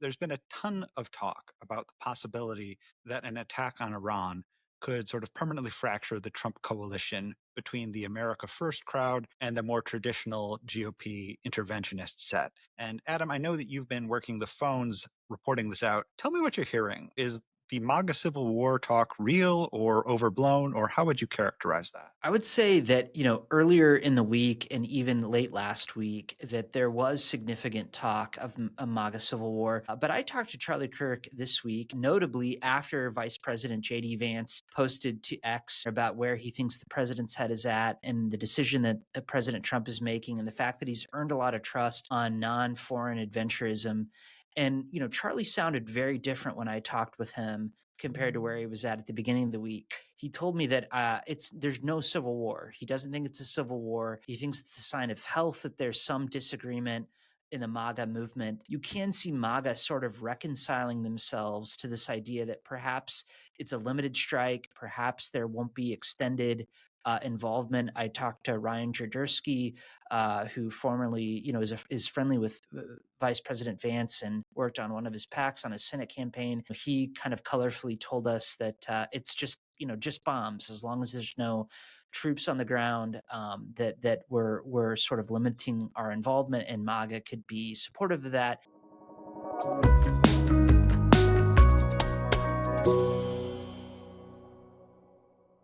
There's been a ton of talk about the possibility that an attack on Iran could sort of permanently fracture the Trump coalition between the America First crowd and the more traditional GOP interventionist set. And Adam, I know that you've been working the phones reporting this out. Tell me what you're hearing. Is the MAGA Civil War talk real or overblown, or how would you characterize that? I would say that, earlier in the week and even late last week, that there was significant talk of a MAGA civil war. But I talked to Charlie Kirk this week, notably after Vice President J.D. Vance posted to X about where he thinks the president's head is at and the decision that President Trump is making and the fact that he's earned a lot of trust on non-foreign adventurism. And, Charlie sounded very different when I talked with him compared to where he was at the beginning of the week. He told me that there's no civil war. He doesn't think it's a civil war. He thinks it's a sign of health that there's some disagreement in the MAGA movement. You can see MAGA sort of reconciling themselves to this idea that perhaps it's a limited strike, perhaps there won't be extended involvement. I talked to Ryan Jerdersky, who formerly, is friendly with Vice President Vance and worked on one of his PACs on his Senate campaign. He kind of colorfully told us that it's just bombs, as long as there's no troops on the ground, that we're sort of limiting our involvement, and MAGA could be supportive of that.